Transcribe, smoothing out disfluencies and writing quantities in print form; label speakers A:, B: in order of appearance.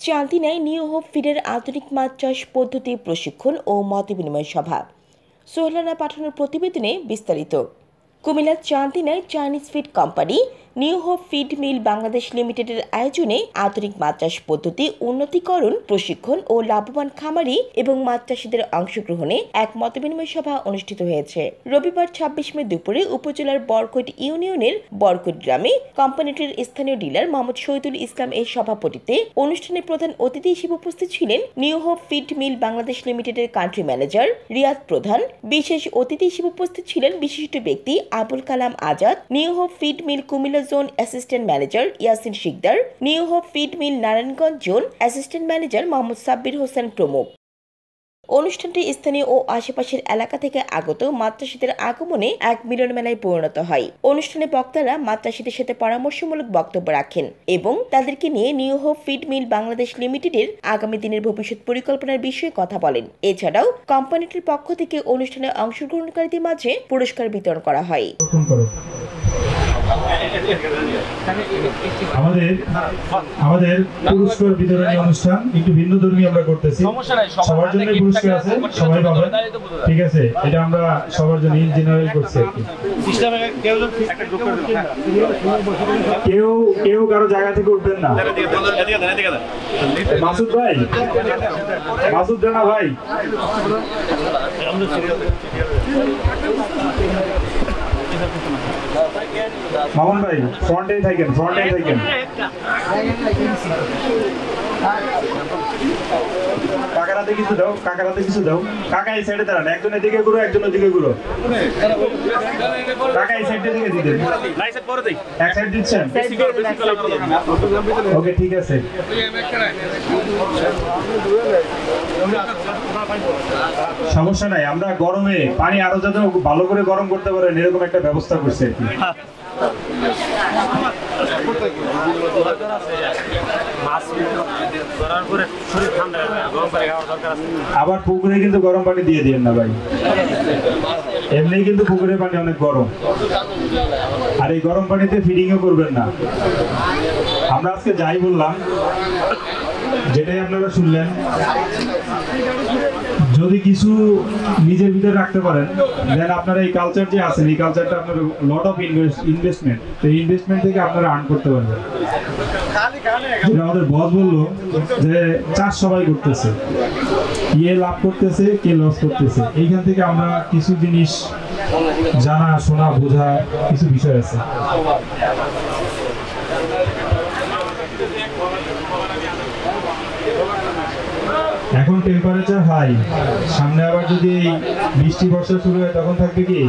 A: চান্দিনায় new hope ফিডের আধুনিক মাছ চাষ পদ্ধতি প্রশিক্ষণ ও মতবিনিময় সভা। সোহেলানা পাঠানোর প্রতিবেদনে বিস্তারিত। কুমিল্লার চান্দিনায় Chinese feed company New Hope feed mill Bangladesh লিমিটেডের আয়োজনে আধুনিক মাছ চাষ পদ্ধতি উন্নতিকরণ, প্রশিক্ষণ ও লাভবান খামারি এবং মাছ চাষিদের অংশগ্রহণে এক মতবিনিময় সভা অনুষ্ঠিত হয়েছে। রবিবার ২৬ মে দুপুরে উপজেলার বরকৈট ইউনিয়নের বরকৈট গ্রামে কোম্পানিটির স্থানীয় ডিলার মোহাম্মদ শহীদুল ইসলাম এর সভাপতিত্বে অনুষ্ঠানে প্রধান অতিথি হিসেবে উপস্থিত ছিলেন New Hope feed mill Bangladesh লিমিটেডের কান্ট্রি ম্যানেজার রিয়াদ প্রধান। বিশেষ অতিথি হিসেবে উপস্থিত ছিলেন বিশিষ্ট ব্যক্তি Abul Kalam Azad, New Hope feed mill Comilla zone assistant manager Yasin Sikdar, New Hope feed mill Narayanganj zone assistant manager Mohammad Sabbir Hossain প্রমুখ। অনুষ্ঠানটি স্থানীয় ও আশেপাশের এলাকা থেকে আগত মাছ চাষিদের আগমনে এক মিলন মেলায় পরিণত হয়। অনুষ্ঠানে বক্তারা মাছ চাষিদের সাথে পরামর্শমূলক বক্তব্য রাখেন এবং তাদেরকে নিয়ে New Hope feed mill Bangladesh লিমিটেডের আগামী দিনের ভবিষ্যৎ পরিকল্পনার বিষয়ে কথা বলেন। এছাড়াও কোম্পানিটির পক্ষ থেকে অনুষ্ঠানে অংশগ্রহণকারীদের মাঝে পুরস্কার বিতরণ করা হয়।
B: আমাদের পুরস্কার বিতরণী অনুষ্ঠান একটু ভিন্ন ধর্মী আমরা করতেছি। সবার জন্য পুরস্কার আছে, সবাই পাবেন, ঠিক আছে? এটা আমরা সবার জন্য ইন জেনারেল করছি আর কি। কেউ কারো জায়গা থেকে উঠবেন না। মাসুদ ভাই, মাসুদ রানা ভাই, মামুন ভাই ফ্রন্টে থাকেন, কাকারাতে কিছু দাও, কাকা এই সাইডে দাঁড়ান, একজন এদিকে ঘুরো, একজন ওদিকে ঘুরো। কাকা এই সাইডে দিকে দিতেন, এক সাইড দিচ্ছেন, ওকে ঠিক আছে। সমস্যা নাই, আমরা গরমে পানি আরো যাতে ভালো করে গরম করতে পারেন এরকম একটা ব্যবস্থা করছি আর কি। আবার পুকুরে কিন্তু গরম পানি দিয়ে দিন না ভাই, এমনি কিন্তু পুকুরের পানি অনেক গরম, আর এই গরম পানিতে ফিডিংও করবেন না। আমরা আজকে যাই বললাম, যেটাই আপনারা শুনলেন, যদি কিছু নিজের ভিতরে রাখতে পারেন দেন আপনারা এই কালচার যে আছেন, এই কালচারটা আপনার লট অফ ইনভেস্টমেন্ট, তো এই ইনভেস্টমেন্ট থেকে আপনারা আর্ন করতে পারবেন। আমাদের বস বললো যে চাষ সবাই করতেছে, কে লাভ করতেছে কে লস করতেছে, এইখান থেকে আমরা কিছু জিনিস জানা শোনা বোঝা কিছু বিষয় আছে। এখন টেম্পারেচার হাই, সামনে আবার যদি বৃষ্টি বর্ষা শুরু হয় তখন থাকবে কি?